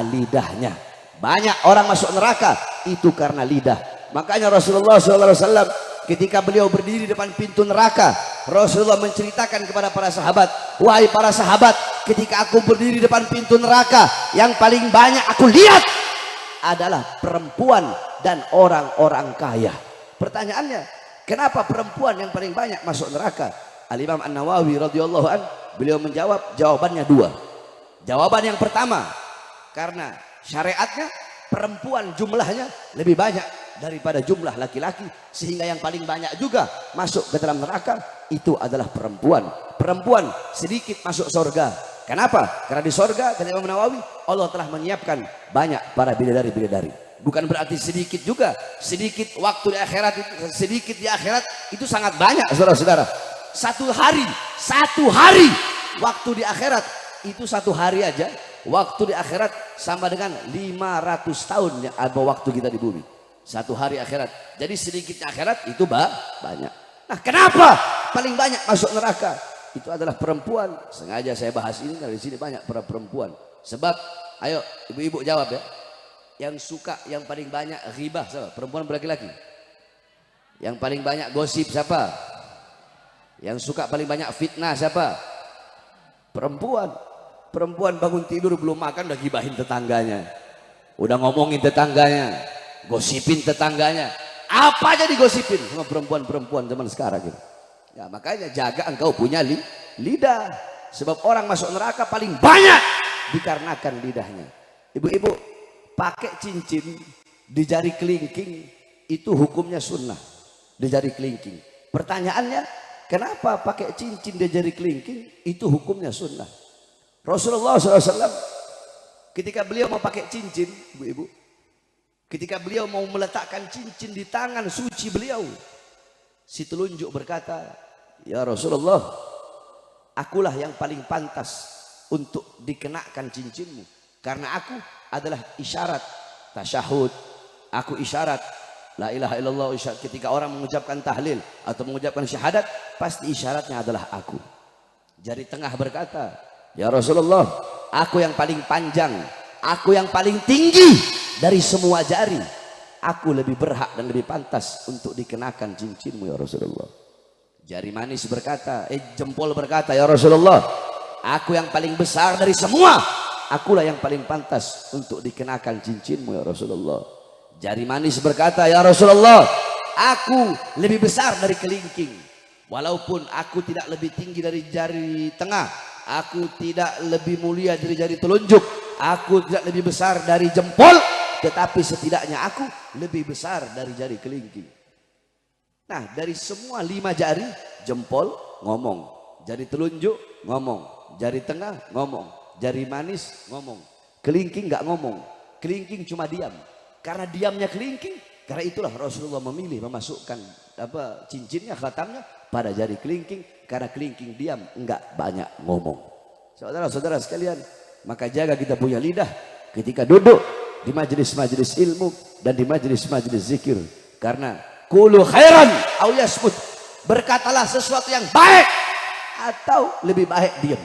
lidahnya. Banyak orang masuk neraka itu karena lidah. Makanya Rasulullah SAW ketika beliau berdiri depan pintu neraka, Rasulullah menceritakan kepada para sahabat, wahai para sahabat, ketika aku berdiri depan pintu neraka, yang paling banyak aku lihat adalah perempuan dan orang-orang kaya. Pertanyaannya, kenapa perempuan yang paling banyak masuk neraka? Al-Imam An-Nawawi radhiyallahu an, beliau menjawab, jawabannya dua. Jawaban yang pertama, karena syariatnya perempuan jumlahnya lebih banyak daripada jumlah laki-laki, sehingga yang paling banyak juga masuk ke dalam neraka itu adalah perempuan. Perempuan sedikit masuk surga. Kenapa? Karena di surga, kata Imam Nawawi, Allah telah menyiapkan banyak para bidadari-bidadari. Bukan berarti sedikit juga. Sedikit waktu di akhirat itu, sedikit di akhirat itu sangat banyak, saudara-saudara. Satu hari waktu di akhirat itu satu hari aja. Waktu di akhirat sama dengan 500 tahun yang ada waktu kita di bumi. Satu hari akhirat. Jadi sedikitnya akhirat itu banyak. Nah, kenapa paling banyak masuk neraka? Itu adalah perempuan. Sengaja saya bahas ini karena di sini banyak para perempuan. Sebab, ayo ibu-ibu jawab ya. Yang suka yang paling banyak ghibah siapa? Perempuan berlaki-laki. Yang paling banyak gosip siapa? Yang suka paling banyak fitnah siapa? Perempuan. Perempuan bangun tidur belum makan udah gibahin tetangganya, udah ngomongin tetangganya, gosipin tetangganya, apa aja digosipin sama perempuan-perempuan zaman sekarang gitu. Ya makanya jaga engkau punya lidah, sebab orang masuk neraka paling banyak dikarenakan lidahnya. Ibu-ibu, pakai cincin di jari kelingking itu hukumnya sunnah, di jari kelingking. Pertanyaannya, kenapa pakai cincin di jari kelingking itu hukumnya sunnah? Rasulullah SAW ketika beliau mau pakai cincin, ibu-ibu, ketika beliau mau meletakkan cincin di tangan suci beliau, si telunjuk berkata, ya Rasulullah, akulah yang paling pantas untuk dikenakan cincinmu, karena aku adalah isyarat tasyahud, aku isyarat la ilaha illallah. Ketika orang mengucapkan tahlil atau mengucapkan syahadat, pasti isyaratnya adalah aku. Jari tengah berkata, ya Rasulullah, aku yang paling panjang, aku yang paling tinggi dari semua jari, aku lebih berhak dan lebih pantas untuk dikenakan cincinmu ya Rasulullah. Jari manis berkata, jempol berkata, ya Rasulullah, aku yang paling besar dari semua, akulah yang paling pantas untuk dikenakan cincinmu ya Rasulullah. Jari manis berkata, ya Rasulullah, aku lebih besar dari kelingking, walaupun aku tidak lebih tinggi dari jari tengah, aku tidak lebih mulia dari jari telunjuk, aku tidak lebih besar dari jempol, tetapi setidaknya aku lebih besar dari jari kelingking. Nah, dari semua 5 jari, jempol ngomong, jari telunjuk ngomong, jari tengah ngomong, jari manis ngomong, kelingking nggak ngomong. Kelingking cuma diam. Karena diamnya kelingking, karena itulah Rasulullah memilih memasukkan cincinnya, khatamnya pada jari kelingking, karena kelingking diam, enggak banyak ngomong. Saudara-saudara sekalian, maka jaga kita punya lidah ketika duduk di majelis-majelis ilmu dan di majelis-majelis zikir. Karena qulu khairan aw yasmut, berkatalah sesuatu yang baik atau lebih baik diam.